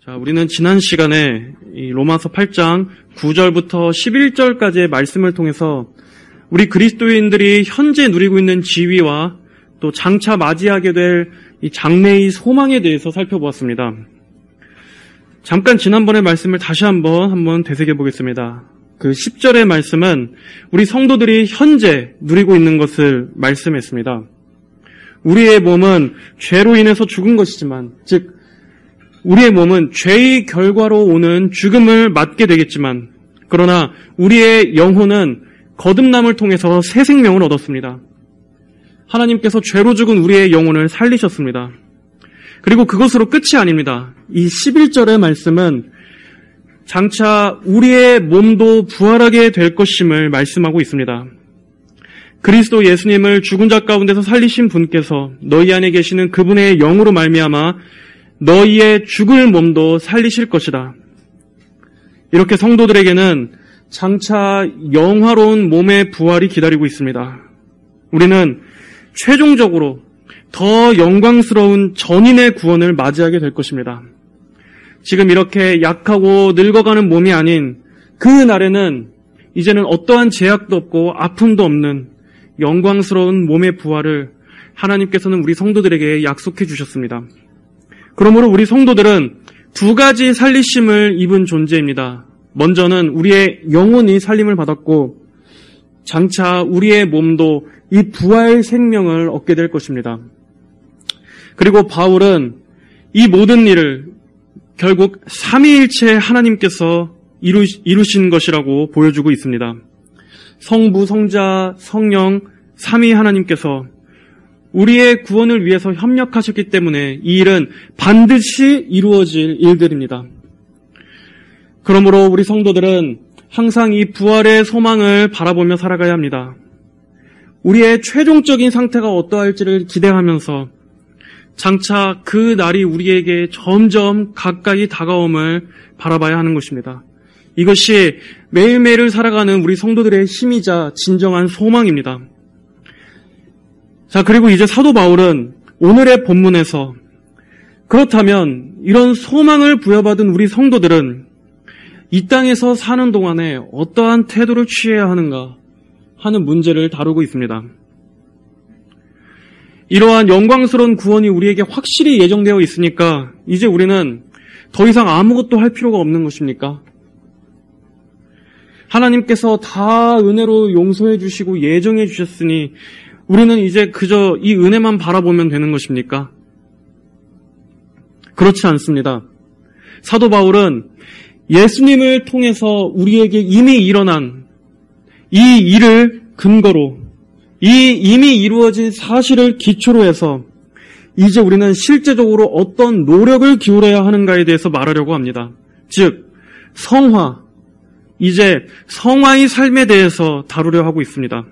자, 우리는 지난 시간에 이 로마서 8장 9절부터 11절까지의 말씀을 통해서 우리 그리스도인들이 현재 누리고 있는 지위와 또 장차 맞이하게 될 이 장래의 소망에 대해서 살펴보았습니다. 잠깐 지난번의 말씀을 다시 한번 되새겨 보겠습니다. 그 10절의 말씀은 우리 성도들이 현재 누리고 있는 것을 말씀했습니다. 우리의 몸은 죄로 인해서 죽은 것이지만, 즉 우리의 몸은 죄의 결과로 오는 죽음을 맞게 되겠지만, 그러나 우리의 영혼은 거듭남을 통해서 새 생명을 얻었습니다. 하나님께서 죄로 죽은 우리의 영혼을 살리셨습니다. 그리고 그것으로 끝이 아닙니다. 이 11절의 말씀은 장차 우리의 몸도 부활하게 될 것임을 말씀하고 있습니다. 그리스도 예수님을 죽은 자 가운데서 살리신 분께서 너희 안에 계시는 그분의 영으로 말미암아 너희의 죽을 몸도 살리실 것이다. 이렇게 성도들에게는 장차 영화로운 몸의 부활이 기다리고 있습니다. 우리는 최종적으로 더 영광스러운 전인의 구원을 맞이하게 될 것입니다. 지금 이렇게 약하고 늙어가는 몸이 아닌 그 날에는 이제는 어떠한 제약도 없고 아픔도 없는 영광스러운 몸의 부활을 하나님께서는 우리 성도들에게 약속해 주셨습니다. 그러므로 우리 성도들은 두 가지 살리심을 입은 존재입니다. 먼저는 우리의 영혼이 살림을 받았고 장차 우리의 몸도 이 부활 생명을 얻게 될 것입니다. 그리고 바울은 이 모든 일을 결국 삼위일체 하나님께서 이루신 것이라고 보여주고 있습니다. 성부, 성자, 성령, 삼위 하나님께서 우리의 구원을 위해서 협력하셨기 때문에 이 일은 반드시 이루어질 일들입니다. 그러므로 우리 성도들은 항상 이 부활의 소망을 바라보며 살아가야 합니다. 우리의 최종적인 상태가 어떠할지를 기대하면서 장차 그 날이 우리에게 점점 가까이 다가옴을 바라봐야 하는 것입니다. 이것이 매일매일을 살아가는 우리 성도들의 힘이자 진정한 소망입니다. 자, 그리고 이제 사도 바울은 오늘의 본문에서 그렇다면 이런 소망을 부여받은 우리 성도들은 이 땅에서 사는 동안에 어떠한 태도를 취해야 하는가 하는 문제를 다루고 있습니다. 이러한 영광스러운 구원이 우리에게 확실히 예정되어 있으니까 이제 우리는 더 이상 아무것도 할 필요가 없는 것입니까? 하나님께서 다 은혜로 용서해 주시고 예정해 주셨으니 우리는 이제 그저 이 은혜만 바라보면 되는 것입니까? 그렇지 않습니다. 사도 바울은 예수님을 통해서 우리에게 이미 일어난 이 일을 근거로 이 이미 이루어진 사실을 기초로 해서 이제 우리는 실제적으로 어떤 노력을 기울여야 하는가에 대해서 말하려고 합니다. 즉, 성화, 이제 성화의 삶에 대해서 다루려 하고 있습니다.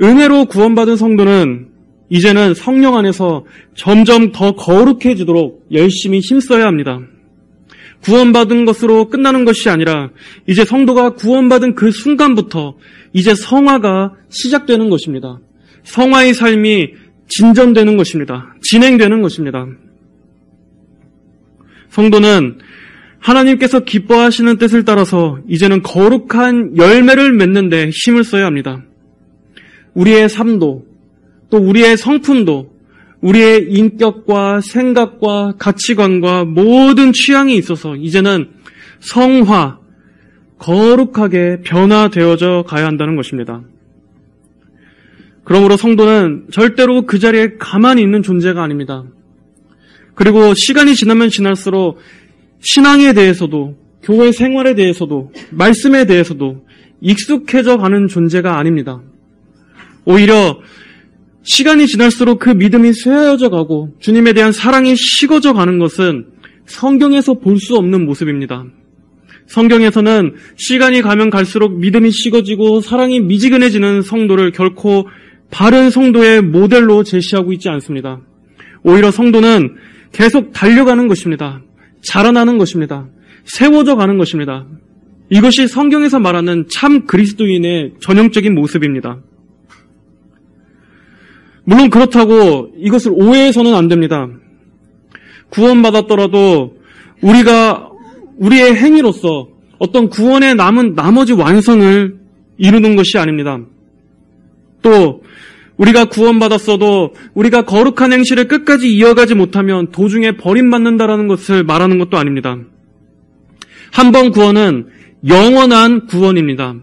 은혜로 구원받은 성도는 이제는 성령 안에서 점점 더 거룩해지도록 열심히 힘써야 합니다. 구원받은 것으로 끝나는 것이 아니라 이제 성도가 구원받은 그 순간부터 이제 성화가 시작되는 것입니다. 성화의 삶이 진전되는 것입니다. 진행되는 것입니다. 성도는 하나님께서 기뻐하시는 뜻을 따라서 이제는 거룩한 열매를 맺는 데 힘을 써야 합니다. 우리의 삶도 또 우리의 성품도 우리의 인격과 생각과 가치관과 모든 취향이 있어서 이제는 성화, 거룩하게 변화되어져 가야 한다는 것입니다. 그러므로 성도는 절대로 그 자리에 가만히 있는 존재가 아닙니다. 그리고 시간이 지나면 지날수록 신앙에 대해서도 교회 생활에 대해서도 말씀에 대해서도 익숙해져 가는 존재가 아닙니다. 오히려 시간이 지날수록 그 믿음이 쇠어져 가고 주님에 대한 사랑이 식어져 가는 것은 성경에서 볼 수 없는 모습입니다. 성경에서는 시간이 가면 갈수록 믿음이 식어지고 사랑이 미지근해지는 성도를 결코 바른 성도의 모델로 제시하고 있지 않습니다. 오히려 성도는 계속 달려가는 것입니다. 자라나는 것입니다. 세워져 가는 것입니다. 이것이 성경에서 말하는 참 그리스도인의 전형적인 모습입니다. 물론 그렇다고 이것을 오해해서는 안 됩니다. 구원받았더라도 우리의 행위로서 어떤 구원에 남은 나머지 완성을 이루는 것이 아닙니다. 또 우리가 구원받았어도 우리가 거룩한 행실을 끝까지 이어가지 못하면 도중에 버림받는다라는 것을 말하는 것도 아닙니다. 한 번 구원은 영원한 구원입니다.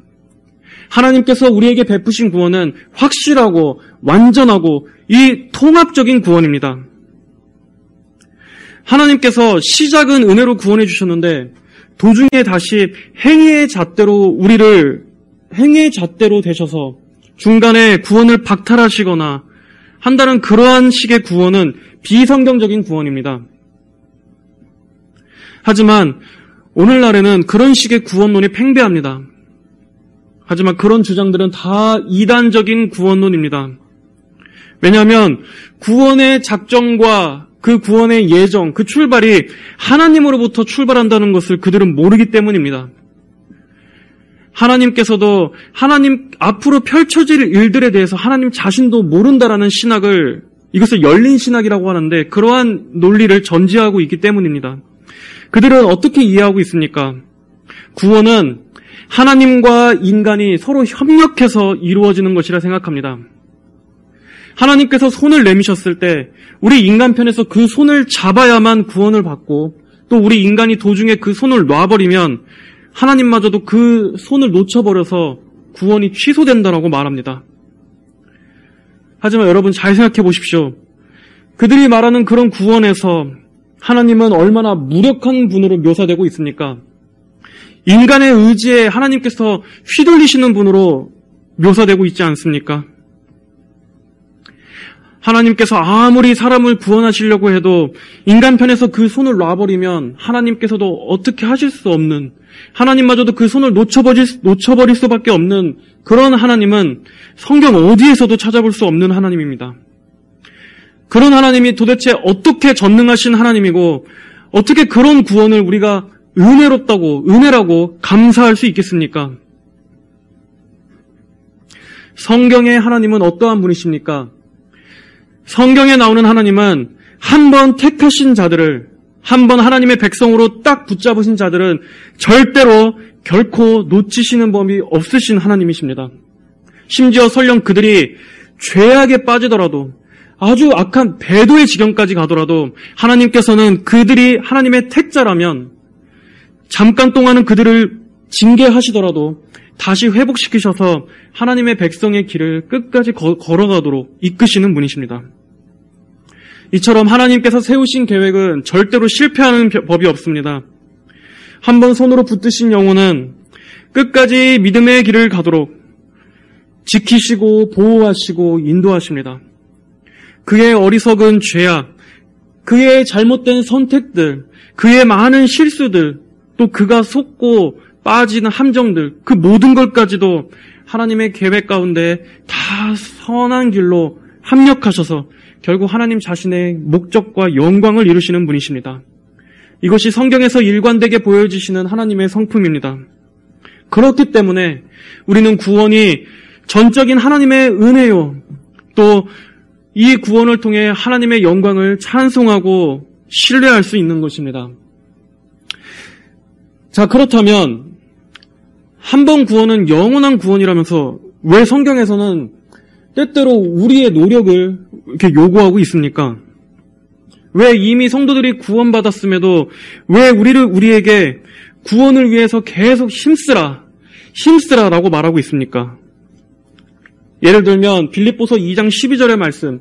하나님께서 우리에게 베푸신 구원은 확실하고 완전하고 이 통합적인 구원입니다. 하나님께서 시작은 은혜로 구원해 주셨는데 도중에 다시 행위의 잣대로 되셔서 중간에 구원을 박탈하시거나 한다는 그러한 식의 구원은 비성경적인 구원입니다. 하지만 오늘날에는 그런 식의 구원론이 팽배합니다. 하지만 그런 주장들은 다 이단적인 구원론입니다. 왜냐하면 구원의 작정과 그 구원의 예정, 그 출발이 하나님으로부터 출발한다는 것을 그들은 모르기 때문입니다. 하나님께서도 하나님 앞으로 펼쳐질 일들에 대해서 하나님 자신도 모른다라는 신학을, 이것을 열린 신학이라고 하는데 그러한 논리를 전제하고 있기 때문입니다. 그들은 어떻게 이해하고 있습니까? 구원은 하나님과 인간이 서로 협력해서 이루어지는 것이라 생각합니다. 하나님께서 손을 내미셨을 때 우리 인간 편에서 그 손을 잡아야만 구원을 받고, 또 우리 인간이 도중에 그 손을 놔버리면 하나님마저도 그 손을 놓쳐버려서 구원이 취소된다라고 말합니다. 하지만 여러분 잘 생각해 보십시오. 그들이 말하는 그런 구원에서 하나님은 얼마나 무력한 분으로 묘사되고 있습니까? 인간의 의지에 하나님께서 휘둘리시는 분으로 묘사되고 있지 않습니까? 하나님께서 아무리 사람을 구원하시려고 해도 인간 편에서 그 손을 놔버리면 하나님께서도 어떻게 하실 수 없는, 하나님마저도 그 손을 놓쳐버릴 수밖에 없는 그런 하나님은 성경 어디에서도 찾아볼 수 없는 하나님입니다. 그런 하나님이 도대체 어떻게 전능하신 하나님이고 어떻게 그런 구원을 우리가 은혜라고 감사할 수 있겠습니까? 성경의 하나님은 어떠한 분이십니까? 성경에 나오는 하나님은 한 번 택하신 자들을, 한 번 하나님의 백성으로 딱 붙잡으신 자들은 절대로 결코 놓치시는 법이 없으신 하나님이십니다. 심지어 설령 그들이 죄악에 빠지더라도, 아주 악한 배도의 지경까지 가더라도 하나님께서는 그들이 하나님의 택자라면 잠깐 동안은 그들을 징계하시더라도 다시 회복시키셔서 하나님의 백성의 길을 끝까지 걸어가도록 이끄시는 분이십니다. 이처럼 하나님께서 세우신 계획은 절대로 실패하는 법이 없습니다. 한번 손으로 붙드신 영혼은 끝까지 믿음의 길을 가도록 지키시고 보호하시고 인도하십니다. 그의 어리석은 죄악, 그의 잘못된 선택들, 그의 많은 실수들, 또 그가 속고 빠지는 함정들, 그 모든 것까지도 하나님의 계획 가운데 다 선한 길로 합력하셔서 결국 하나님 자신의 목적과 영광을 이루시는 분이십니다. 이것이 성경에서 일관되게 보여주시는 하나님의 성품입니다. 그렇기 때문에 우리는 구원이 전적인 하나님의 은혜요, 또 이 구원을 통해 하나님의 영광을 찬송하고 신뢰할 수 있는 것입니다. 자, 그렇다면 한 번 구원은 영원한 구원이라면서 왜 성경에서는 때때로 우리의 노력을 이렇게 요구하고 있습니까? 왜 이미 성도들이 구원받았음에도 왜 우리에게 구원을 위해서 계속 힘쓰라라고 말하고 있습니까? 예를 들면 빌립보서 2장 12절의 말씀,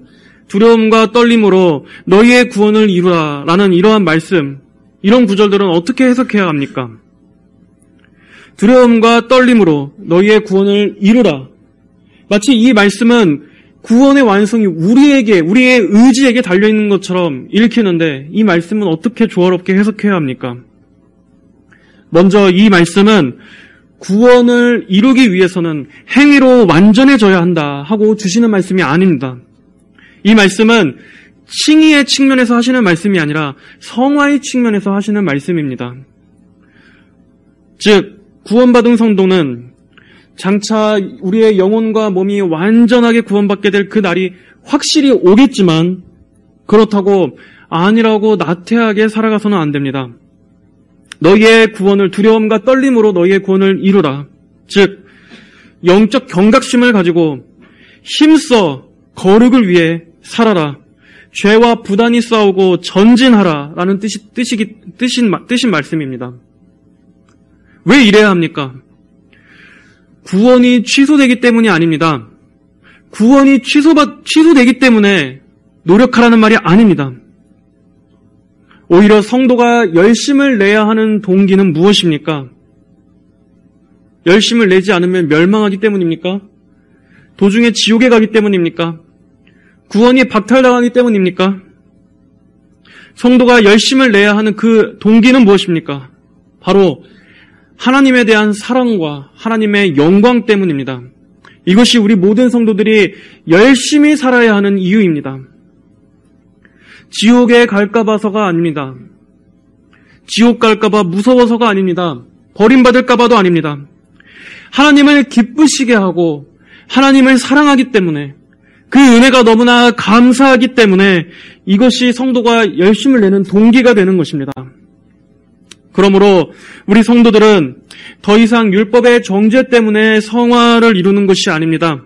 두려움과 떨림으로 너희의 구원을 이루라 라는 이러한 말씀, 이런 구절들은 어떻게 해석해야 합니까? 두려움과 떨림으로 너희의 구원을 이루라. 마치 이 말씀은 구원의 완성이 우리의 의지에게 달려있는 것처럼 읽히는데 이 말씀은 어떻게 조화롭게 해석해야 합니까? 먼저 이 말씀은 구원을 이루기 위해서는 행위로 완전해져야 한다 하고 주시는 말씀이 아닙니다. 이 말씀은 칭의의 측면에서 하시는 말씀이 아니라 성화의 측면에서 하시는 말씀입니다. 즉 구원받은 성도는 장차 우리의 영혼과 몸이 완전하게 구원받게 될 그 날이 확실히 오겠지만, 그렇다고 아니라고 나태하게 살아가서는 안 됩니다. 너희의 구원을 두려움과 떨림으로 너희의 구원을 이루라. 즉 영적 경각심을 가지고 힘써 거룩을 위해 살아라. 죄와 부단히 싸우고 전진하라 라는 뜻인 말씀입니다. 왜 이래야 합니까? 구원이 취소되기 때문이 아닙니다. 구원이 취소되기 때문에 노력하라는 말이 아닙니다. 오히려 성도가 열심을 내야 하는 동기는 무엇입니까? 열심을 내지 않으면 멸망하기 때문입니까? 도중에 지옥에 가기 때문입니까? 구원이 박탈당하기 때문입니까? 성도가 열심을 내야 하는 그 동기는 무엇입니까? 바로 하나님에 대한 사랑과 하나님의 영광 때문입니다. 이것이 우리 모든 성도들이 열심히 살아야 하는 이유입니다. 지옥에 갈까 봐서가 아닙니다. 지옥 갈까 봐 무서워서가 아닙니다. 버림받을까 봐도 아닙니다. 하나님을 기쁘시게 하고 하나님을 사랑하기 때문에, 그 은혜가 너무나 감사하기 때문에 이것이 성도가 열심을 내는 동기가 되는 것입니다. 그러므로 우리 성도들은 더 이상 율법의 정죄 때문에 성화를 이루는 것이 아닙니다.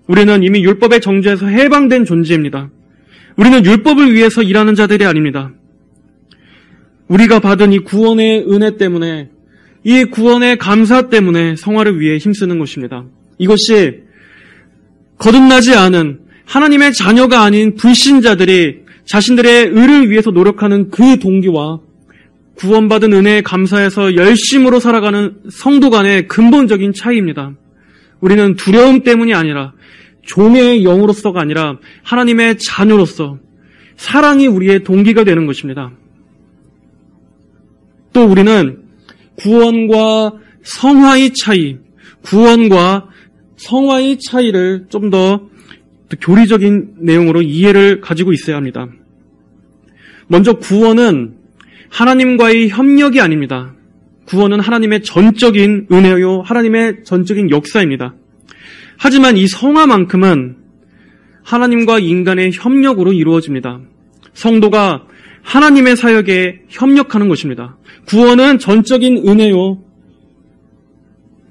우리는 이미 율법의 정죄에서 해방된 존재입니다. 우리는 율법을 위해서 일하는 자들이 아닙니다. 우리가 받은 이 구원의 은혜 때문에, 이 구원의 감사 때문에 성화를 위해 힘쓰는 것입니다. 이것이 거듭나지 않은 하나님의 자녀가 아닌 불신자들이 자신들의 의를 위해서 노력하는 그 동기와 구원받은 은혜에 감사해서 열심으로 살아가는 성도 간의 근본적인 차이입니다. 우리는 두려움 때문이 아니라 종의 영으로서가 아니라 하나님의 자녀로서 사랑이 우리의 동기가 되는 것입니다. 또 우리는 구원과 성화의 차이, 구원과 성화의 차이를 좀 더 교리적인 내용으로 이해를 가지고 있어야 합니다. 먼저 구원은 하나님과의 협력이 아닙니다. 구원은 하나님의 전적인 은혜요, 하나님의 전적인 역사입니다. 하지만 이 성화만큼은 하나님과 인간의 협력으로 이루어집니다. 성도가 하나님의 사역에 협력하는 것입니다. 구원은 전적인 은혜요,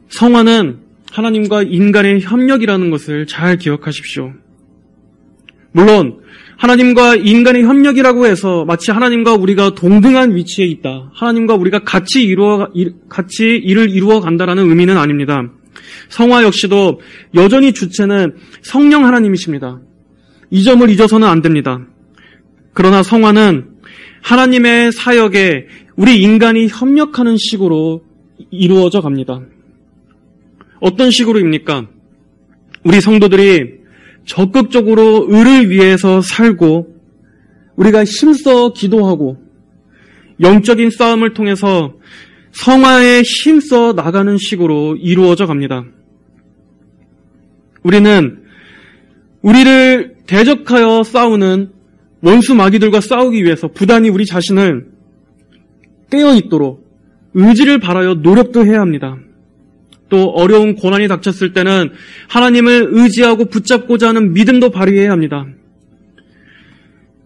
성화는 하나님과 인간의 협력이라는 것을 잘 기억하십시오. 물론 하나님과 인간의 협력이라고 해서 마치 하나님과 우리가 동등한 위치에 있다, 하나님과 우리가 같이 일을 이루어 간다라는 의미는 아닙니다. 성화 역시도 여전히 주체는 성령 하나님이십니다. 이 점을 잊어서는 안 됩니다. 그러나 성화는 하나님의 사역에 우리 인간이 협력하는 식으로 이루어져 갑니다. 어떤 식으로입니까? 우리 성도들이 적극적으로 의를 위해서 살고 우리가 힘써 기도하고 영적인 싸움을 통해서 성화에 힘써 나가는 식으로 이루어져 갑니다. 우리는 우리를 대적하여 싸우는 원수 마귀들과 싸우기 위해서 부단히 우리 자신을 깨어있도록 의지를 바라여 노력도 해야 합니다. 또 어려운 고난이 닥쳤을 때는 하나님을 의지하고 붙잡고자 하는 믿음도 발휘해야 합니다.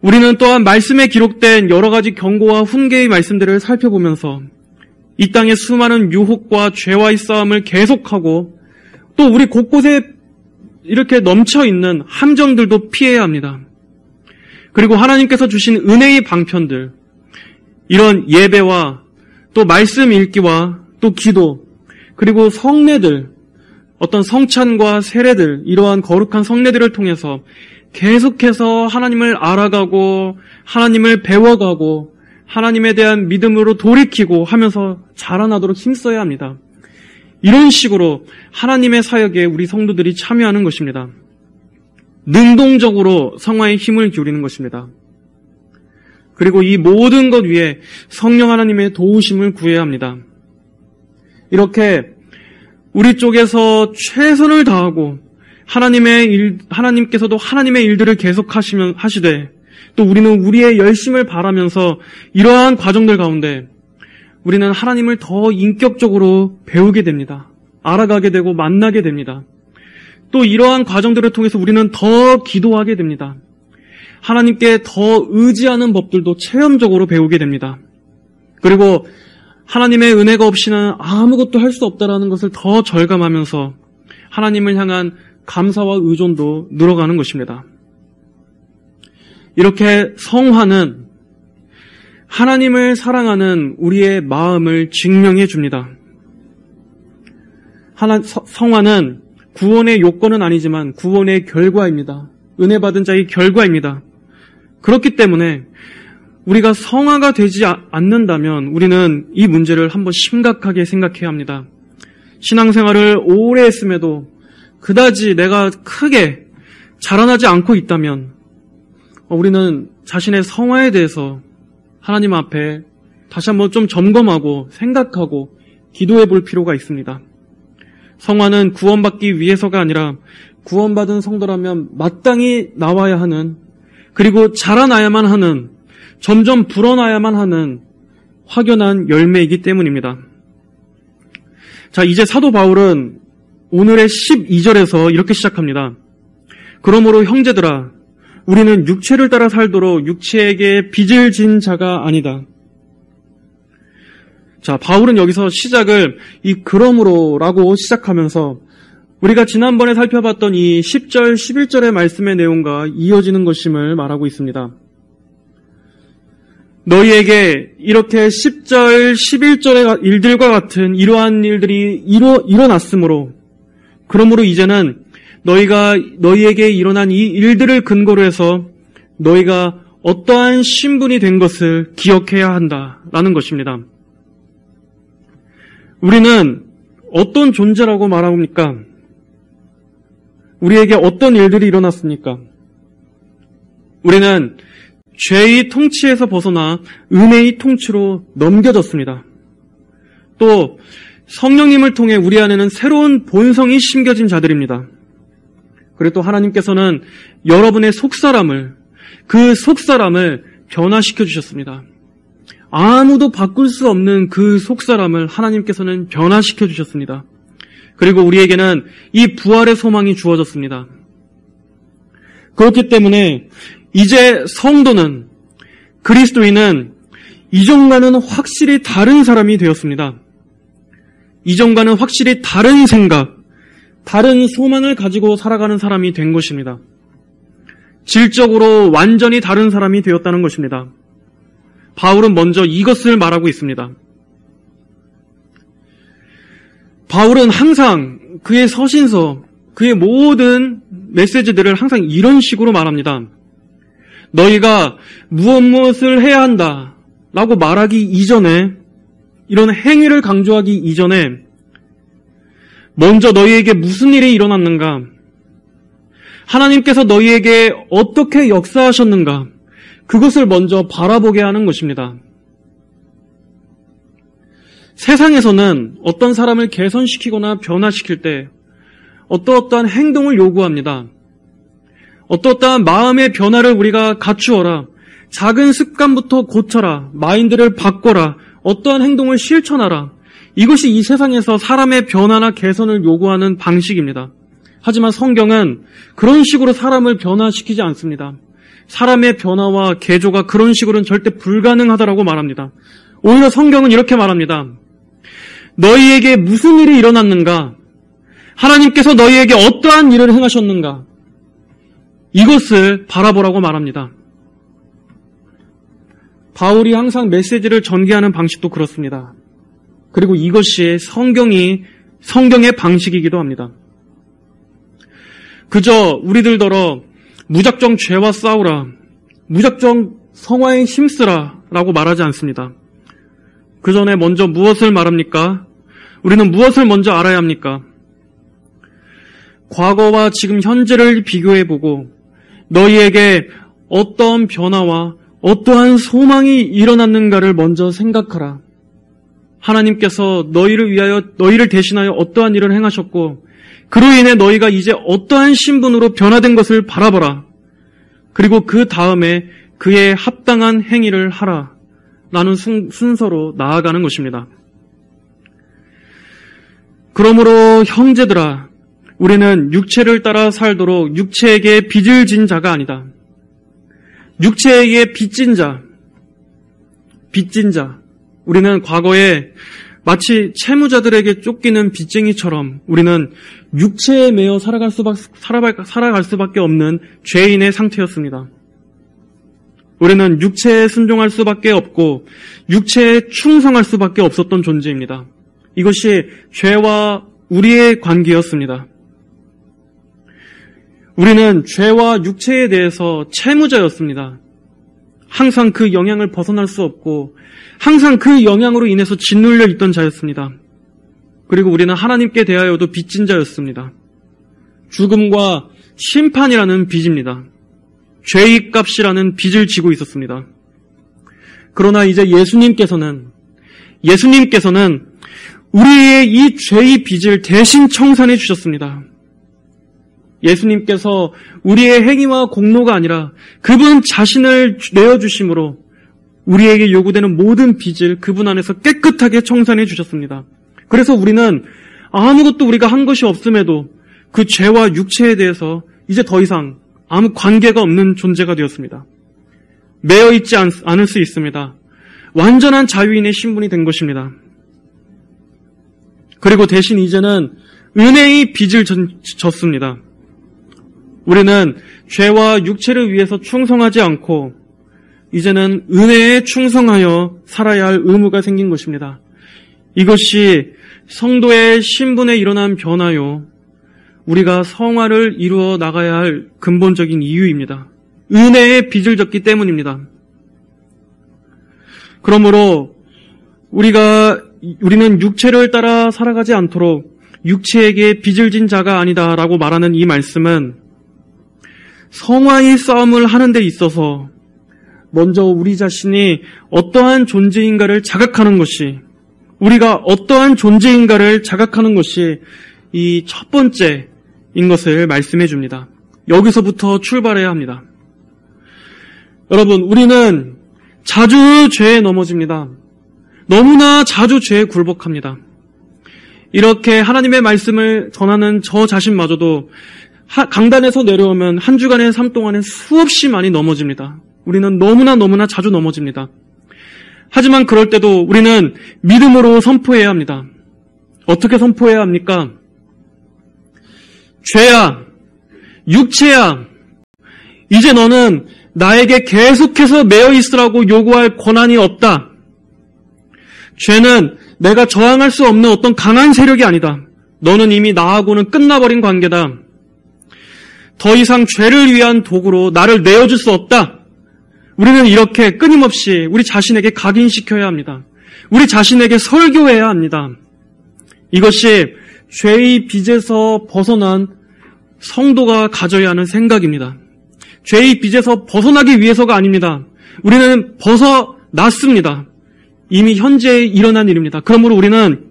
우리는 또한 말씀에 기록된 여러 가지 경고와 훈계의 말씀들을 살펴보면서 이 땅의 수많은 유혹과 죄와의 싸움을 계속하고 또 우리 곳곳에 이렇게 넘쳐있는 함정들도 피해야 합니다. 그리고 하나님께서 주신 은혜의 방편들, 이런 예배와 또 말씀 읽기와 또 기도, 그리고 성례들, 어떤 성찬과 세례들, 이러한 거룩한 성례들을 통해서 계속해서 하나님을 알아가고 하나님을 배워가고 하나님에 대한 믿음으로 돌이키고 하면서 자라나도록 힘써야 합니다. 이런 식으로 하나님의 사역에 우리 성도들이 참여하는 것입니다. 능동적으로 성화에 힘을 기울이는 것입니다. 그리고 이 모든 것 위에 성령 하나님의 도우심을 구해야 합니다. 이렇게 우리 쪽에서 최선을 다하고 하나님께서도 하나님의 일들을 계속 하시되 또 우리는 우리의 열심을 바라면서 이러한 과정들 가운데 우리는 하나님을 더 인격적으로 배우게 됩니다. 알아가게 되고 만나게 됩니다. 또 이러한 과정들을 통해서 우리는 더 기도하게 됩니다. 하나님께 더 의지하는 법들도 체험적으로 배우게 됩니다. 그리고 하나님의 은혜가 없이는 아무것도 할 수 없다라는 것을 더 절감하면서 하나님을 향한 감사와 의존도 늘어가는 것입니다. 이렇게 성화는 하나님을 사랑하는 우리의 마음을 증명해 줍니다. 성화는 구원의 요건은 아니지만 구원의 결과입니다. 은혜 받은 자의 결과입니다. 그렇기 때문에 우리가 성화가 되지 않는다면 우리는 이 문제를 한번 심각하게 생각해야 합니다. 신앙생활을 오래 했음에도 그다지 내가 크게 자라나지 않고 있다면 우리는 자신의 성화에 대해서 하나님 앞에 다시 한번 좀 점검하고 생각하고 기도해 볼 필요가 있습니다. 성화는 구원받기 위해서가 아니라 구원받은 성도라면 마땅히 나와야 하는, 그리고 자라나야만 하는, 점점 불어나야만 하는 확연한 열매이기 때문입니다. 자, 이제 사도 바울은 오늘의 12절에서 이렇게 시작합니다. 그러므로 형제들아, 우리는 육체를 따라 살도록 육체에게 빚을 진 자가 아니다. 자, 바울은 여기서 시작을 이 그러므로라고 시작하면서 우리가 지난번에 살펴봤던 이 10절, 11절의 말씀의 내용과 이어지는 것임을 말하고 있습니다. 너희에게 이렇게 10절, 11절의 일들과 같은 이러한 일들이 일어났으므로, 그러므로 이제는 너희에게 일어난 이 일들을 근거로 해서 너희가 어떠한 신분이 된 것을 기억해야 한다라는 것입니다. 우리는 어떤 존재라고 말합니까? 우리에게 어떤 일들이 일어났습니까? 우리는 죄의 통치에서 벗어나 은혜의 통치로 넘겨졌습니다. 또 성령님을 통해 우리 안에는 새로운 본성이 심겨진 자들입니다. 그리고 또 하나님께서는 여러분의 그 속사람을 변화시켜 주셨습니다. 아무도 바꿀 수 없는 그 속사람을 하나님께서는 변화시켜 주셨습니다. 그리고 우리에게는 이 부활의 소망이 주어졌습니다. 그렇기 때문에 이제 성도는, 그리스도인은 이전과는 확실히 다른 사람이 되었습니다. 이전과는 확실히 다른 생각, 다른 소망을 가지고 살아가는 사람이 된 것입니다. 질적으로 완전히 다른 사람이 되었다는 것입니다. 바울은 먼저 이것을 말하고 있습니다. 바울은 항상 그의 서신서, 그의 모든 메시지들을 항상 이런 식으로 말합니다. 너희가 무엇을 해야 한다 라고 말하기 이전에, 이런 행위를 강조하기 이전에 먼저 너희에게 무슨 일이 일어났는가, 하나님께서 너희에게 어떻게 역사하셨는가, 그것을 먼저 바라보게 하는 것입니다. 세상에서는 어떤 사람을 개선시키거나 변화시킬 때 어떠한 행동을 요구합니다. 어떠한 마음의 변화를 우리가 갖추어라, 작은 습관부터 고쳐라, 마인드를 바꿔라, 어떠한 행동을 실천하라. 이것이 이 세상에서 사람의 변화나 개선을 요구하는 방식입니다. 하지만 성경은 그런 식으로 사람을 변화시키지 않습니다. 사람의 변화와 개조가 그런 식으로는 절대 불가능하다라고 말합니다. 오히려 성경은 이렇게 말합니다. 너희에게 무슨 일이 일어났는가? 하나님께서 너희에게 어떠한 일을 행하셨는가? 이것을 바라보라고 말합니다. 바울이 항상 메시지를 전개하는 방식도 그렇습니다. 그리고 이것이 성경의 방식이기도 합니다. 그저 우리들더러 무작정 죄와 싸우라, 무작정 성화에 힘쓰라 라고 말하지 않습니다. 그 전에 먼저 무엇을 말합니까? 우리는 무엇을 먼저 알아야 합니까? 과거와 지금 현재를 비교해보고 너희에게 어떠한 변화와 어떠한 소망이 일어났는가를 먼저 생각하라. 하나님께서 너희를 대신하여 어떠한 일을 행하셨고 그로 인해 너희가 이제 어떠한 신분으로 변화된 것을 바라보라. 그리고 그 다음에 그에 합당한 행위를 하라. 라는 순서로 나아가는 것입니다. 그러므로 형제들아, 우리는 육체를 따라 살도록 육체에게 빚을 진 자가 아니다. 육체에게 빚진 자. 우리는 과거에 마치 채무자들에게 쫓기는 빚쟁이처럼 우리는 육체에 매여 살아갈 수밖에 없는 죄인의 상태였습니다. 우리는 육체에 순종할 수밖에 없고 육체에 충성할 수밖에 없었던 존재입니다. 이것이 죄와 우리의 관계였습니다. 우리는 죄와 육체에 대해서 채무자였습니다. 항상 그 영향을 벗어날 수 없고 항상 그 영향으로 인해서 짓눌려 있던 자였습니다. 그리고 우리는 하나님께 대하여도 빚진 자였습니다. 죽음과 심판이라는 빚입니다. 죄의 값이라는 빚을 지고 있었습니다. 그러나 이제 예수님께서는 우리의 이 죄의 빚을 대신 청산해 주셨습니다. 예수님께서 우리의 행위와 공로가 아니라 그분 자신을 내어주심으로 우리에게 요구되는 모든 빚을 그분 안에서 깨끗하게 청산해 주셨습니다. 그래서 우리는 아무것도 우리가 한 것이 없음에도 그 죄와 육체에 대해서 이제 더 이상 아무 관계가 없는 존재가 되었습니다. 매여 있지 않을 수 있습니다. 완전한 자유인의 신분이 된 것입니다. 그리고 대신 이제는 은혜의 빚을 졌습니다. 우리는 죄와 육체를 위해서 충성하지 않고 이제는 은혜에 충성하여 살아야 할 의무가 생긴 것입니다. 이것이 성도의 신분에 일어난 변화요, 우리가 성화를 이루어 나가야 할 근본적인 이유입니다. 은혜의 빚을 졌기 때문입니다. 그러므로 우리는 육체를 따라 살아가지 않도록 육체에게 빚을 진 자가 아니다라고 말하는 이 말씀은 성화의 싸움을 하는 데 있어서 먼저 우리 자신이 어떠한 존재인가를 자각하는 것이, 우리가 어떠한 존재인가를 자각하는 것이 이 첫 번째인 것을 말씀해 줍니다. 여기서부터 출발해야 합니다. 여러분, 우리는 자주 죄에 넘어집니다. 너무나 자주 죄에 굴복합니다. 이렇게 하나님의 말씀을 전하는 저 자신마저도 강단에서 내려오면 한 주간의 삶 동안에 수없이 많이 넘어집니다. 우리는 너무나 자주 넘어집니다. 하지만 그럴 때도 우리는 믿음으로 선포해야 합니다. 어떻게 선포해야 합니까? 죄야, 육체야, 이제 너는 나에게 계속해서 매여 있으라고 요구할 권한이 없다. 죄는 내가 저항할 수 없는 어떤 강한 세력이 아니다. 너는 이미 나하고는 끝나버린 관계다. 더 이상 죄를 위한 도구로 나를 내어줄 수 없다. 우리는 이렇게 끊임없이 우리 자신에게 각인시켜야 합니다. 우리 자신에게 설교해야 합니다. 이것이 죄의 빚에서 벗어난 성도가 가져야 하는 생각입니다. 죄의 빚에서 벗어나기 위해서가 아닙니다. 우리는 벗어났습니다. 이미 현재 일어난 일입니다. 그러므로 우리는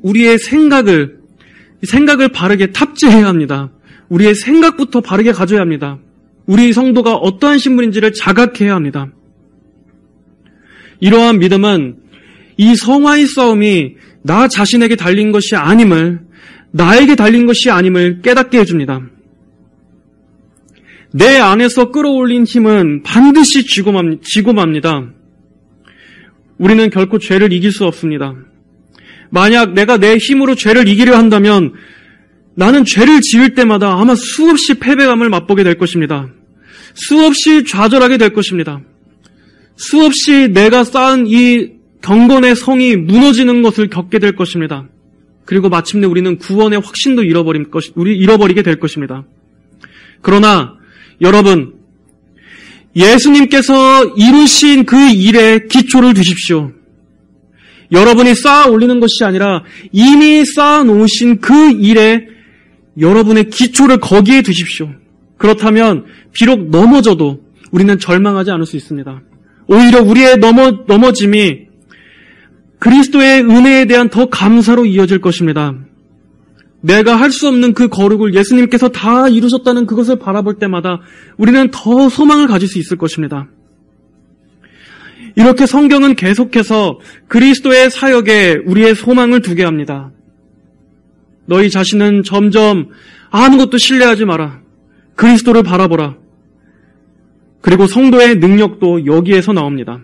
우리의 생각을 바르게 탑재해야 합니다. 우리의 생각부터 바르게 가져야 합니다. 우리 성도가 어떠한 신분인지를 자각해야 합니다. 이러한 믿음은 이 성화의 싸움이 나 자신에게 달린 것이 아님을, 나에게 달린 것이 아님을 깨닫게 해줍니다. 내 안에서 끌어올린 힘은 반드시 지고 맙니다. 우리는 결코 죄를 이길 수 없습니다. 만약 내가 내 힘으로 죄를 이기려 한다면 나는 죄를 지을 때마다 아마 수없이 패배감을 맛보게 될 것입니다. 수없이 좌절하게 될 것입니다. 수없이 내가 쌓은 이 경건의 성이 무너지는 것을 겪게 될 것입니다. 그리고 마침내 우리는 구원의 확신도 잃어버리게 될 것입니다. 그러나 여러분, 예수님께서 이루신 그 일에 기초를 두십시오. 여러분이 쌓아 올리는 것이 아니라 이미 쌓아 놓으신 그 일에 여러분의 기초를 거기에 두십시오. 그렇다면 비록 넘어져도 우리는 절망하지 않을 수 있습니다. 오히려 우리의 넘어짐이 그리스도의 은혜에 대한 더 감사로 이어질 것입니다. 내가 할 수 없는 그 거룩을 예수님께서 다 이루셨다는 그것을 바라볼 때마다 우리는 더 소망을 가질 수 있을 것입니다. 이렇게 성경은 계속해서 그리스도의 사역에 우리의 소망을 두게 합니다. 너희 자신은 점점 아무것도 신뢰하지 마라. 그리스도를 바라보라. 그리고 성도의 능력도 여기에서 나옵니다.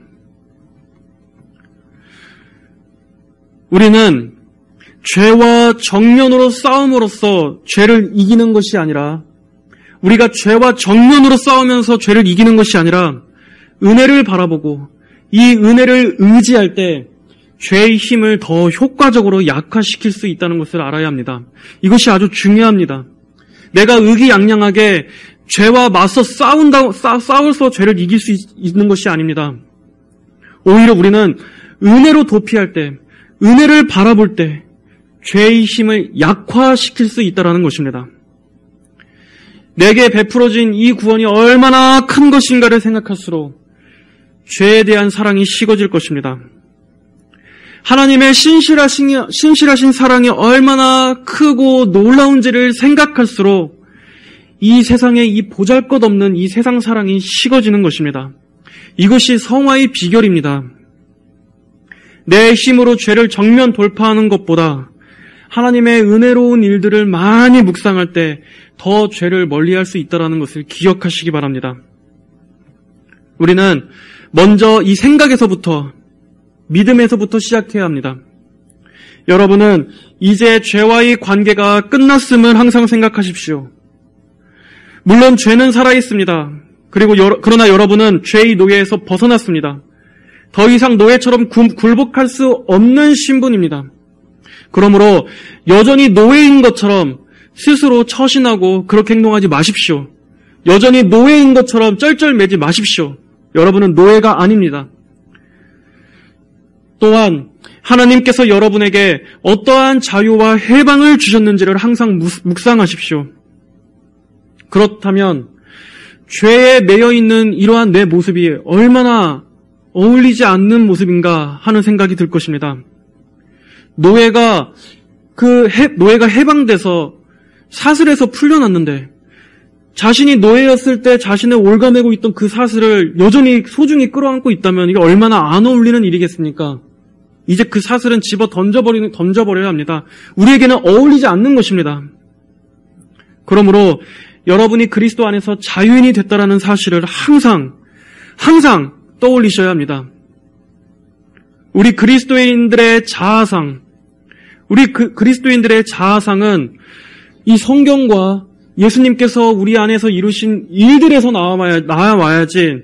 우리는 죄와 정면으로 싸움으로써 죄를 이기는 것이 아니라, 우리가 죄와 정면으로 싸우면서 죄를 이기는 것이 아니라 은혜를 바라보고 이 은혜를 의지할 때 죄의 힘을 더 효과적으로 약화시킬 수 있다는 것을 알아야 합니다. 이것이 아주 중요합니다. 내가 의기양양하게 죄와 맞서 싸워서 죄를 이길 수 있는 것이 아닙니다. 오히려 우리는 은혜로 도피할 때, 은혜를 바라볼 때 죄의 힘을 약화시킬 수 있다는 것입니다. 내게 베풀어진 이 구원이 얼마나 큰 것인가를 생각할수록 죄에 대한 사랑이 식어질 것입니다. 하나님의 신실하신 사랑이 얼마나 크고 놀라운지를 생각할수록 이 세상에 이 보잘것없는 이 세상 사랑이 식어지는 것입니다. 이것이 성화의 비결입니다. 내 힘으로 죄를 정면 돌파하는 것보다 하나님의 은혜로운 일들을 많이 묵상할 때 더 죄를 멀리할 수 있다는 것을 기억하시기 바랍니다. 우리는 먼저 이 생각에서부터, 믿음에서부터 시작해야 합니다. 여러분은 이제 죄와의 관계가 끝났음을 항상 생각하십시오. 물론 죄는 살아있습니다. 그러나 여러분은 죄의 노예에서 벗어났습니다. 더 이상 노예처럼 굴복할 수 없는 신분입니다. 그러므로 여전히 노예인 것처럼 스스로 처신하고 그렇게 행동하지 마십시오. 여전히 노예인 것처럼 쩔쩔매지 마십시오. 여러분은 노예가 아닙니다. 또한 하나님께서 여러분에게 어떠한 자유와 해방을 주셨는지를 항상 묵상하십시오. 그렇다면 죄에 매여있는 이러한 내 모습이 얼마나 어울리지 않는 모습인가 하는 생각이 들 것입니다. 노예가 해방돼서 사슬에서 풀려났는데 자신이 노예였을 때 자신을 올가매고 있던 그 사슬을 여전히 소중히 끌어안고 있다면 이게 얼마나 안 어울리는 일이겠습니까? 이제 그 사슬은 집어 던져버려야 합니다. 우리에게는 어울리지 않는 것입니다. 그러므로 여러분이 그리스도 안에서 자유인이 됐다라는 사실을 항상 떠올리셔야 합니다. 우리 그리스도인들의 자아상, 그리스도인들의 자아상은 이 성경과 예수님께서 우리 안에서 이루신 일들에서 나와야지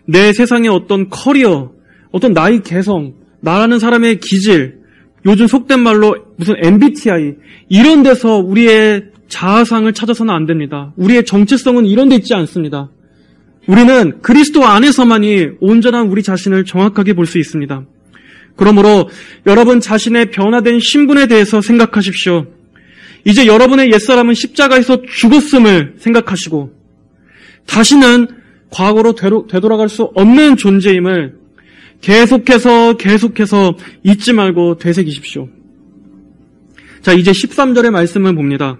내 세상의 어떤 커리어, 어떤 나의 개성, 나라는 사람의 기질, 요즘 속된 말로 무슨 MBTI 이런 데서 우리의 자아상을 찾아서는 안 됩니다. 우리의 정체성은 이런 데 있지 않습니다. 우리는 그리스도 안에서만이 온전한 우리 자신을 정확하게 볼 수 있습니다. 그러므로 여러분 자신의 변화된 신분에 대해서 생각하십시오. 이제 여러분의 옛사람은 십자가에서 죽었음을 생각하시고 다시는 과거로 되돌아갈 수 없는 존재임을 계속해서 잊지 말고 되새기십시오. 자, 이제 13절의 말씀을 봅니다.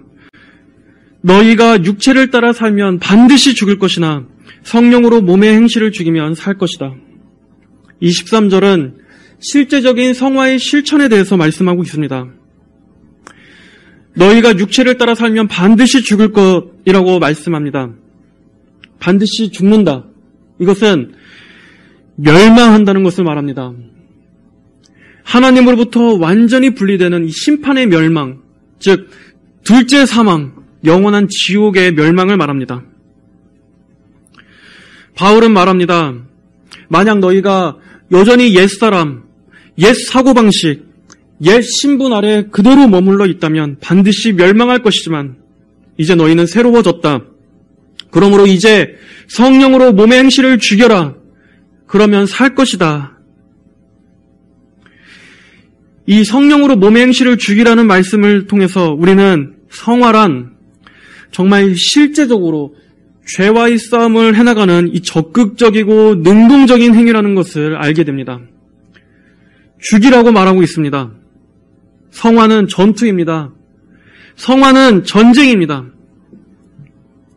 너희가 육체를 따라 살면 반드시 죽을 것이나 성령으로 몸의 행실을 죽이면 살 것이다. 이 13절은 실제적인 성화의 실천에 대해서 말씀하고 있습니다. 너희가 육체를 따라 살면 반드시 죽을 것이라고 말씀합니다. 반드시 죽는다. 이것은 멸망한다는 것을 말합니다. 하나님으로부터 완전히 분리되는 이 심판의 멸망, 즉 둘째 사망, 영원한 지옥의 멸망을 말합니다. 바울은 말합니다. 만약 너희가 여전히 옛사람, 옛 사고방식, 옛 신분 아래 그대로 머물러 있다면 반드시 멸망할 것이지만 이제 너희는 새로워졌다. 그러므로 이제 성령으로 몸의 행실을 죽여라. 그러면 살 것이다. 이 성령으로 몸의 행실을 죽이라는 말씀을 통해서 우리는 성화란 정말 실제적으로 죄와의 싸움을 해나가는 이 적극적이고 능동적인 행위라는 것을 알게 됩니다. 죽이라고 말하고 있습니다. 성화는 전투입니다. 성화는 전쟁입니다.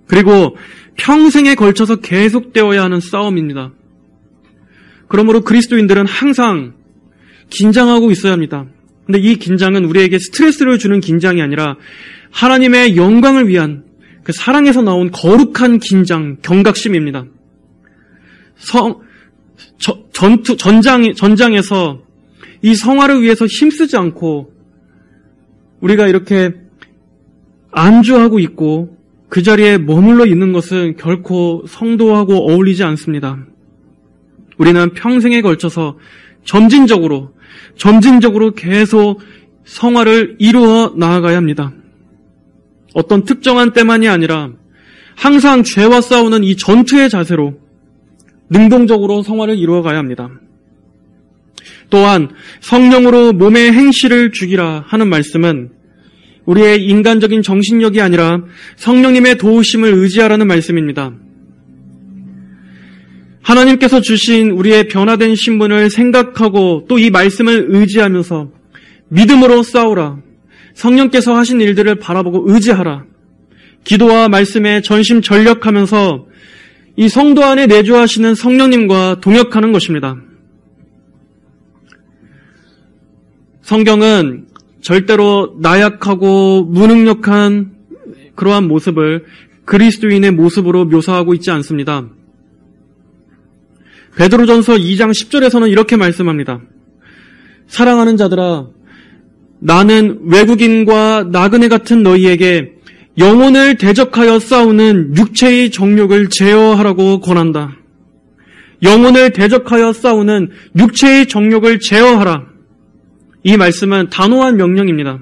그리고 평생에 걸쳐서 계속되어야 하는 싸움입니다. 그러므로 그리스도인들은 항상 긴장하고 있어야 합니다. 근데 이 긴장은 우리에게 스트레스를 주는 긴장이 아니라 하나님의 영광을 위한 그 사랑에서 나온 거룩한 긴장, 경각심입니다. 전장에서 이 성화를 위해서 힘쓰지 않고 우리가 이렇게 안주하고 있고 그 자리에 머물러 있는 것은 결코 성도하고 어울리지 않습니다. 우리는 평생에 걸쳐서 점진적으로 계속 성화를 이루어 나아가야 합니다. 어떤 특정한 때만이 아니라 항상 죄와 싸우는 이 전투의 자세로 능동적으로 성화를 이루어 가야 합니다. 또한 성령으로 몸의 행실을 죽이라 하는 말씀은 우리의 인간적인 정신력이 아니라 성령님의 도우심을 의지하라는 말씀입니다. 하나님께서 주신 우리의 변화된 신분을 생각하고 또 이 말씀을 의지하면서 믿음으로 싸우라. 성령께서 하신 일들을 바라보고 의지하라. 기도와 말씀에 전심전력하면서 이 성도 안에 내주하시는 성령님과 동역하는 것입니다. 성경은 절대로 나약하고 무능력한 그러한 모습을 그리스도인의 모습으로 묘사하고 있지 않습니다. 베드로전서 2장 10절에서는 이렇게 말씀합니다. 사랑하는 자들아, 나는 외국인과 나그네 같은 너희에게 영혼을 대적하여 싸우는 육체의 정욕을 제어하라고 권한다. 영혼을 대적하여 싸우는 육체의 정욕을 제어하라. 이 말씀은 단호한 명령입니다.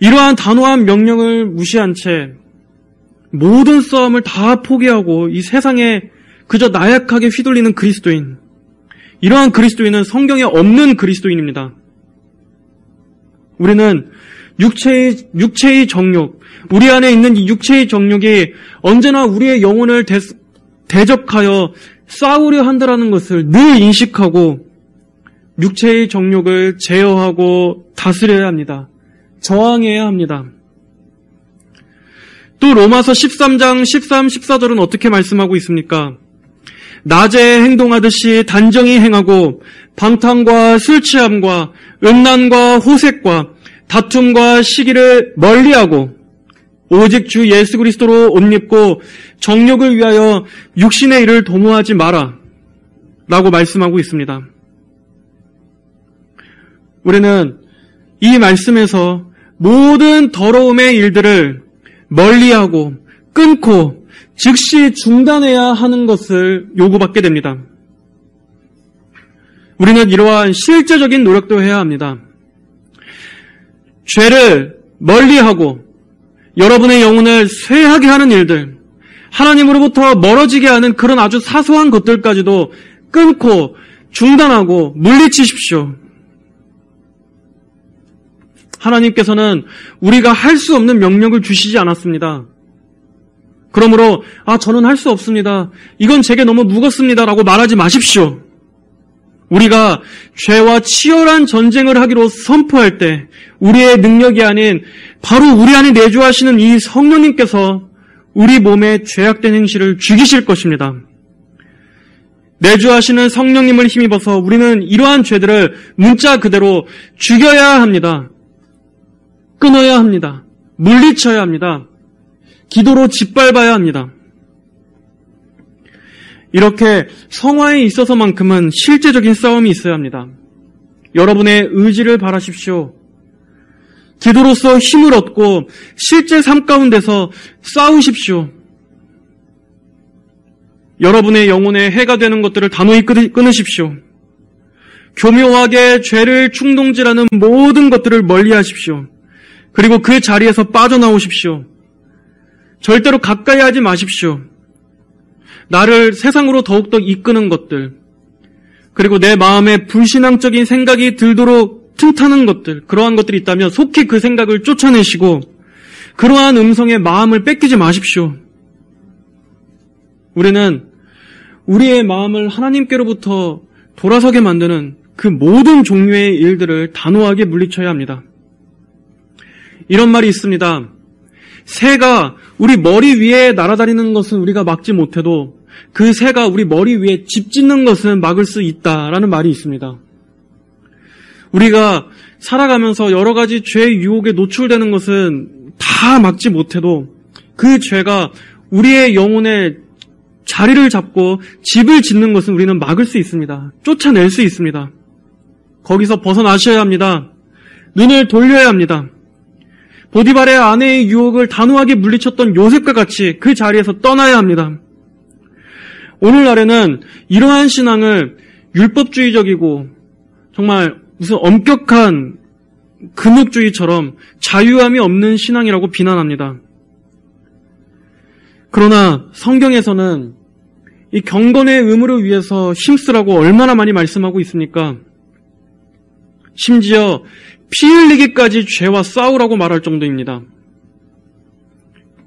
이러한 단호한 명령을 무시한 채 모든 싸움을 다 포기하고 이 세상에 그저 나약하게 휘둘리는 그리스도인, 이러한 그리스도인은 성경에 없는 그리스도인입니다. 우리는 육체의 정욕, 우리 안에 있는 이 육체의 정욕이 언제나 우리의 영혼을 대적하여 싸우려 한다는 것을 늘 인식하고 육체의 정욕을 제어하고 다스려야 합니다. 저항해야 합니다. 또 로마서 13장 13, 14절은 어떻게 말씀하고 있습니까? 낮에 행동하듯이 단정히 행하고 방탕과 술 취함과 음란과 호색과 다툼과 시기를 멀리하고 오직 주 예수 그리스도로 옷 입고 정욕을 위하여 육신의 일을 도모하지 마라 라고 말씀하고 있습니다. 우리는 이 말씀에서 모든 더러움의 일들을 멀리하고 끊고 즉시 중단해야 하는 것을 요구받게 됩니다. 우리는 이러한 실제적인 노력도 해야 합니다. 죄를 멀리하고 여러분의 영혼을 쇠하게 하는 일들, 하나님으로부터 멀어지게 하는 그런 아주 사소한 것들까지도 끊고 중단하고 물리치십시오. 하나님께서는 우리가 할 수 없는 명령을 주시지 않았습니다. 그러므로 저는 할 수 없습니다. 이건 제게 너무 무겁습니다. 라고 말하지 마십시오. 우리가 죄와 치열한 전쟁을 하기로 선포할 때 우리의 능력이 아닌 바로 우리 안에 내주하시는 이 성령님께서 우리 몸의 죄악된 행실을 죽이실 것입니다. 내주하시는 성령님을 힘입어서 우리는 이러한 죄들을 문자 그대로 죽여야 합니다. 끊어야 합니다. 물리쳐야 합니다. 기도로 짓밟아야 합니다. 이렇게 성화에 있어서만큼은 실제적인 싸움이 있어야 합니다. 여러분의 의지를 바라십시오. 기도로서 힘을 얻고 실제 삶 가운데서 싸우십시오. 여러분의 영혼에 해가 되는 것들을 단호히 끊으십시오. 교묘하게 죄를 충동질하는 모든 것들을 멀리하십시오. 그리고 그 자리에서 빠져나오십시오. 절대로 가까이 하지 마십시오. 나를 세상으로 더욱더 이끄는 것들, 그리고 내 마음에 불신앙적인 생각이 들도록 틈타는 것들, 그러한 것들이 있다면 속히 그 생각을 쫓아내시고 그러한 음성의 마음을 뺏기지 마십시오. 우리는 우리의 마음을 하나님께로부터 돌아서게 만드는 그 모든 종류의 일들을 단호하게 물리쳐야 합니다. 이런 말이 있습니다. 새가 우리 머리 위에 날아다니는 것은 우리가 막지 못해도 그 새가 우리 머리 위에 집 짓는 것은 막을 수 있다라는 말이 있습니다. 우리가 살아가면서 여러 가지 죄의 유혹에 노출되는 것은 다 막지 못해도 그 죄가 우리의 영혼에 자리를 잡고 집을 짓는 것은 우리는 막을 수 있습니다. 쫓아낼 수 있습니다. 거기서 벗어나셔야 합니다. 눈을 돌려야 합니다. 보디발의 아내의 유혹을 단호하게 물리쳤던 요셉과 같이 그 자리에서 떠나야 합니다. 오늘날에는 이러한 신앙을 율법주의적이고 정말 무슨 엄격한 금욕주의처럼 자유함이 없는 신앙이라고 비난합니다. 그러나 성경에서는 이 경건의 의무를 위해서 힘쓰라고 얼마나 많이 말씀하고 있습니까? 심지어 피 흘리기까지 죄와 싸우라고 말할 정도입니다.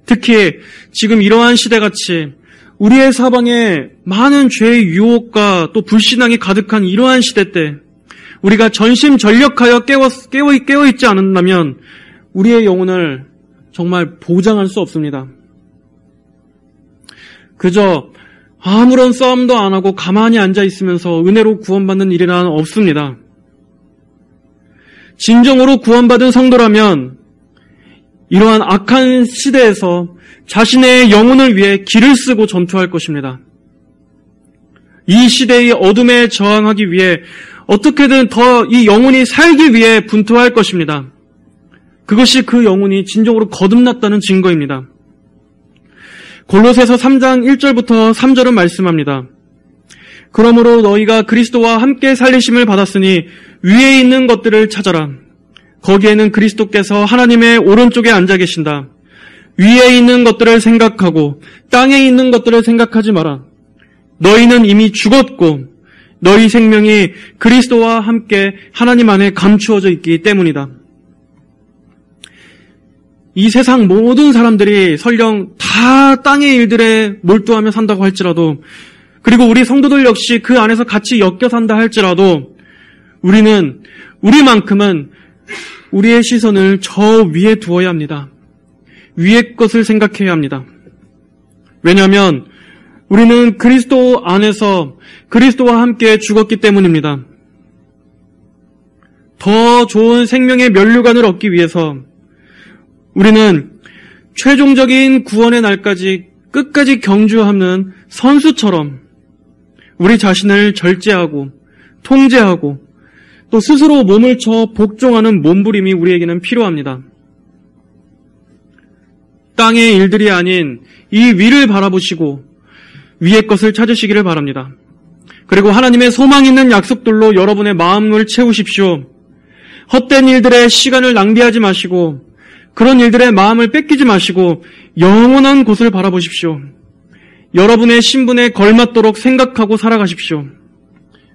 특히 지금 이러한 시대같이 우리의 사방에 많은 죄의 유혹과 또 불신앙이 가득한 이러한 시대 때 우리가 전심전력하여 깨어있지 않는다면 우리의 영혼을 정말 보장할 수 없습니다. 그저 아무런 싸움도 안 하고 가만히 앉아 있으면서 은혜로 구원받는 일이란 없습니다. 진정으로 구원받은 성도라면 이러한 악한 시대에서 자신의 영혼을 위해 기를 쓰고 전투할 것입니다. 이 시대의 어둠에 저항하기 위해 어떻게든 더 이 영혼이 살기 위해 분투할 것입니다. 그것이 그 영혼이 진정으로 거듭났다는 증거입니다. 골로새서 3장 1절부터 3절은 말씀합니다. 그러므로 너희가 그리스도와 함께 살리심을 받았으니 위에 있는 것들을 찾아라. 거기에는 그리스도께서 하나님의 오른쪽에 앉아 계신다. 위에 있는 것들을 생각하고 땅에 있는 것들을 생각하지 마라. 너희는 이미 죽었고 너희 생명이 그리스도와 함께 하나님 안에 감추어져 있기 때문이다. 이 세상 모든 사람들이 설령 다 땅의 일들에 몰두하며 산다고 할지라도, 그리고 우리 성도들 역시 그 안에서 같이 엮여 산다 할지라도 우리는 우리만큼은 우리의 시선을 저 위에 두어야 합니다. 위의 것을 생각해야 합니다. 왜냐하면 우리는 그리스도 안에서 그리스도와 함께 죽었기 때문입니다. 더 좋은 생명의 면류관을 얻기 위해서 우리는 최종적인 구원의 날까지 끝까지 경주하는 선수처럼 우리 자신을 절제하고 통제하고 또 스스로 몸을 쳐 복종하는 몸부림이 우리에게는 필요합니다. 땅의 일들이 아닌 이 위를 바라보시고 위의 것을 찾으시기를 바랍니다. 그리고 하나님의 소망 있는 약속들로 여러분의 마음을 채우십시오. 헛된 일들에 시간을 낭비하지 마시고 그런 일들의 마음을 뺏기지 마시고 영원한 곳을 바라보십시오. 여러분의 신분에 걸맞도록 생각하고 살아가십시오.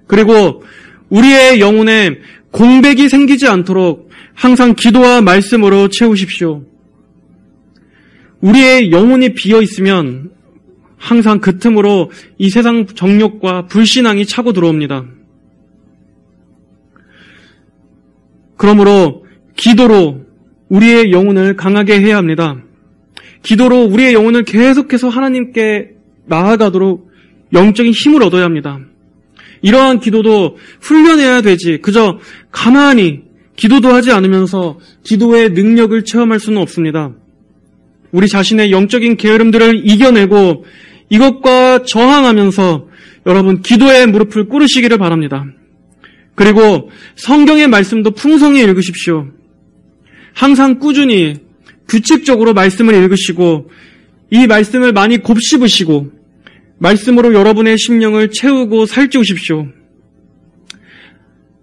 그리고 우리의 영혼에 공백이 생기지 않도록 항상 기도와 말씀으로 채우십시오. 우리의 영혼이 비어 있으면 항상 그 틈으로 이 세상 정욕과 불신앙이 차고 들어옵니다. 그러므로 기도로 우리의 영혼을 강하게 해야 합니다. 기도로 우리의 영혼을 계속해서 하나님께 나아가도록 영적인 힘을 얻어야 합니다. 이러한 기도도 훈련해야 되지 그저 가만히 기도도 하지 않으면서 기도의 능력을 체험할 수는 없습니다. 우리 자신의 영적인 게으름들을 이겨내고 이것과 저항하면서 여러분 기도의 무릎을 꿇으시기를 바랍니다. 그리고 성경의 말씀도 풍성히 읽으십시오. 항상 꾸준히 규칙적으로 말씀을 읽으시고 이 말씀을 많이 곱씹으시고 말씀으로 여러분의 심령을 채우고 살찌우십시오.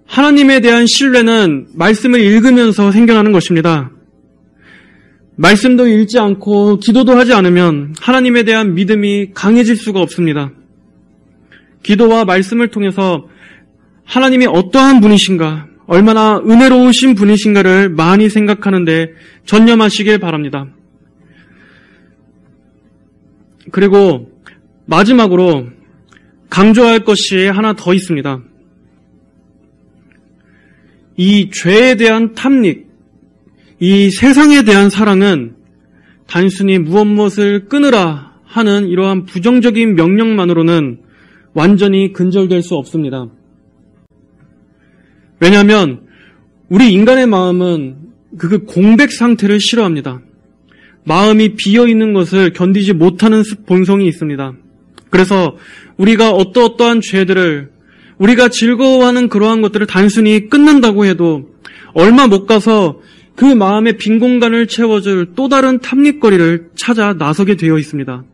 하나님에 대한 신뢰는 말씀을 읽으면서 생겨나는 것입니다. 말씀도 읽지 않고 기도도 하지 않으면 하나님에 대한 믿음이 강해질 수가 없습니다. 기도와 말씀을 통해서 하나님이 어떠한 분이신가, 얼마나 은혜로우신 분이신가를 많이 생각하는데 전념하시길 바랍니다. 그리고 마지막으로 강조할 것이 하나 더 있습니다. 이 죄에 대한 탐닉, 이 세상에 대한 사랑은 단순히 무엇을 끊으라 하는 이러한 부정적인 명령만으로는 완전히 근절될 수 없습니다. 왜냐하면 우리 인간의 마음은 그 공백 상태를 싫어합니다. 마음이 비어있는 것을 견디지 못하는 본성이 있습니다. 그래서 우리가 어떠어떠한 죄들을, 우리가 즐거워하는 그러한 것들을 단순히 끝난다고 해도 얼마 못 가서 그 마음의 빈 공간을 채워줄 또 다른 탐닉거리를 찾아 나서게 되어 있습니다.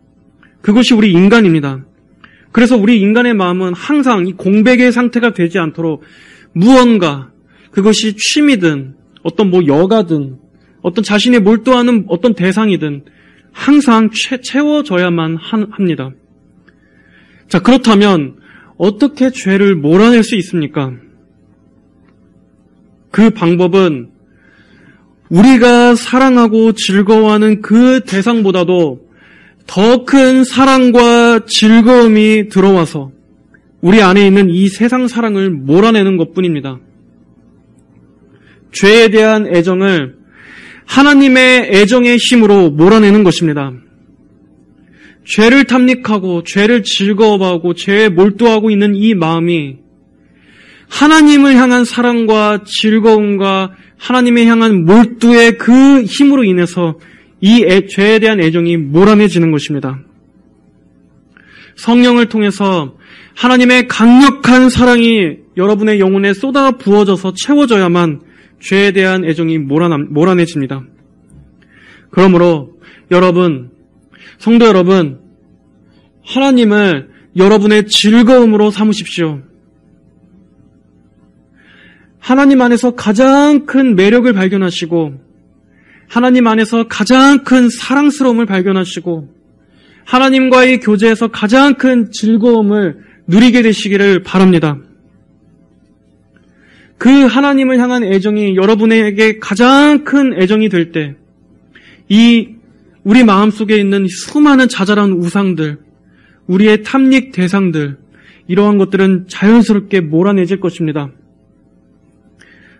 그것이 우리 인간입니다. 그래서 우리 인간의 마음은 항상 이 공백의 상태가 되지 않도록 무언가, 그것이 취미든 어떤 여가든 어떤 자신이 몰두하는 어떤 대상이든 항상 채워져야만 합니다. 자, 그렇다면 어떻게 죄를 몰아낼 수 있습니까? 그 방법은 우리가 사랑하고 즐거워하는 그 대상보다도 더 큰 사랑과 즐거움이 들어와서 우리 안에 있는 이 세상 사랑을 몰아내는 것뿐입니다. 죄에 대한 애정을 하나님의 애정의 힘으로 몰아내는 것입니다. 죄를 탐닉하고 죄를 즐거워하고 죄에 몰두하고 있는 이 마음이 하나님을 향한 사랑과 즐거움과 하나님을 향한 몰두의 그 힘으로 인해서 이 죄에 대한 애정이 몰아내지는 것입니다. 성령을 통해서 하나님의 강력한 사랑이 여러분의 영혼에 쏟아 부어져서 채워져야만 죄에 대한 애정이 몰아내집니다. 그러므로 여러분, 성도 여러분, 하나님을 여러분의 즐거움으로 삼으십시오. 하나님 안에서 가장 큰 매력을 발견하시고 하나님 안에서 가장 큰 사랑스러움을 발견하시고 하나님과의 교제에서 가장 큰 즐거움을 누리게 되시기를 바랍니다. 그 하나님을 향한 애정이 여러분에게 가장 큰 애정이 될 때 우리 마음속에 있는 수많은 자잘한 우상들, 우리의 탐닉 대상들, 이러한 것들은 자연스럽게 몰아내질 것입니다.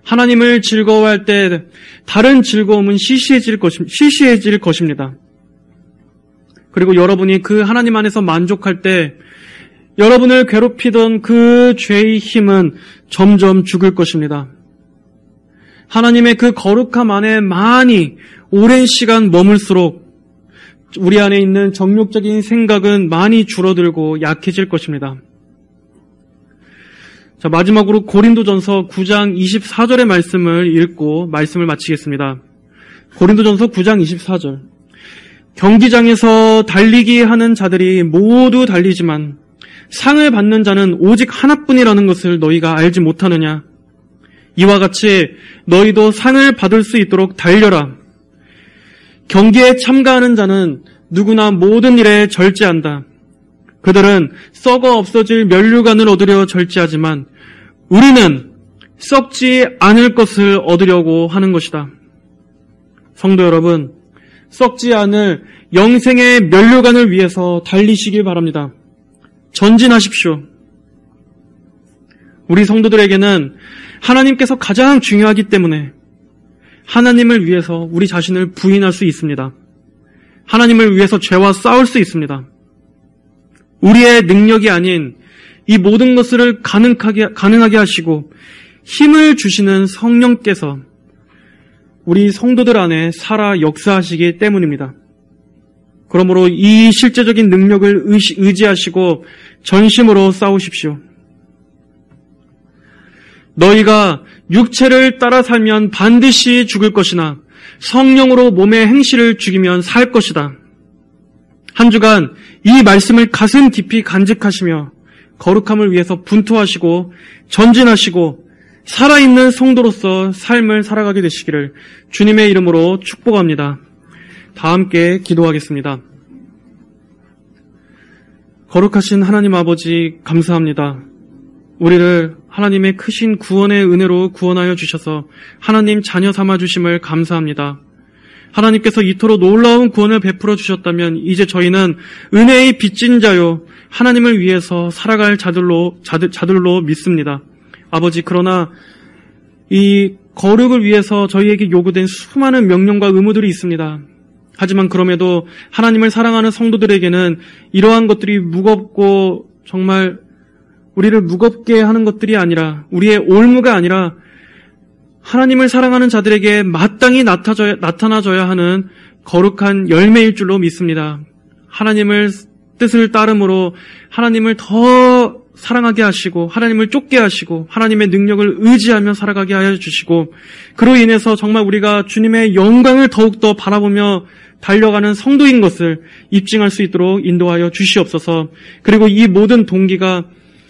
하나님을 즐거워할 때 다른 즐거움은 시시해질 것입니다. 그리고 여러분이 그 하나님 안에서 만족할 때 여러분을 괴롭히던 그 죄의 힘은 점점 죽을 것입니다. 하나님의 그 거룩함 안에 많이 오랜 시간 머물수록 우리 안에 있는 정욕적인 생각은 많이 줄어들고 약해질 것입니다. 자, 마지막으로 고린도전서 9장 24절의 말씀을 읽고 말씀을 마치겠습니다. 고린도전서 9장 24절. 경기장에서 달리기 하는 자들이 모두 달리지만 상을 받는 자는 오직 하나뿐이라는 것을 너희가 알지 못하느냐? 이와 같이 너희도 상을 받을 수 있도록 달려라. 경기에 참가하는 자는 누구나 모든 일에 절제한다. 그들은 썩어 없어질 면류관을 얻으려 절제하지만 우리는 썩지 않을 것을 얻으려고 하는 것이다. 성도 여러분, 썩지 않을 영생의 면류관을 위해서 달리시길 바랍니다. 전진하십시오. 우리 성도들에게는 하나님께서 가장 중요하기 때문에 하나님을 위해서 우리 자신을 부인할 수 있습니다. 하나님을 위해서 죄와 싸울 수 있습니다. 우리의 능력이 아닌 이 모든 것을 가능하게 하시고 힘을 주시는 성령께서 우리 성도들 안에 살아 역사하시기 때문입니다. 그러므로 이 실제적인 능력을 의지하시고 전심으로 싸우십시오. 너희가 육체를 따라 살면 반드시 죽을 것이나 성령으로 몸의 행실을 죽이면 살 것이다. 한 주간 이 말씀을 가슴 깊이 간직하시며 거룩함을 위해서 분투하시고 전진하시고 살아있는 성도로서 삶을 살아가게 되시기를 주님의 이름으로 축복합니다. 다 함께 기도하겠습니다. 거룩하신 하나님 아버지 감사합니다. 우리를 하나님의 크신 구원의 은혜로 구원하여 주셔서 하나님 자녀 삼아 주심을 감사합니다. 하나님께서 이토록 놀라운 구원을 베풀어 주셨다면 이제 저희는 은혜의 빚진 자요 하나님을 위해서 살아갈 자들로 믿습니다. 아버지, 그러나 이 거룩을 위해서 저희에게 요구된 수많은 명령과 의무들이 있습니다. 하지만 그럼에도 하나님을 사랑하는 성도들에게는 이러한 것들이 무겁고 정말 우리를 무겁게 하는 것들이 아니라, 우리의 올무가 아니라 하나님을 사랑하는 자들에게 마땅히 나타나져야 하는 거룩한 열매일 줄로 믿습니다. 하나님을 뜻을 따름으로 하나님을 더 사랑하게 하시고 하나님을 쫓게 하시고 하나님의 능력을 의지하며 살아가게 하여 주시고 그로 인해서 정말 우리가 주님의 영광을 더욱더 바라보며 달려가는 성도인 것을 입증할 수 있도록 인도하여 주시옵소서. 그리고 이 모든 동기가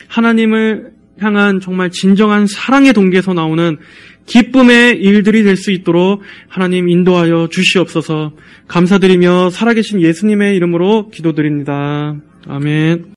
하나님을 향한 정말 진정한 사랑의 동기에서 나오는 기쁨의 일들이 될 수 있도록 하나님 인도하여 주시옵소서. 감사드리며 살아계신 예수님의 이름으로 기도드립니다. 아멘.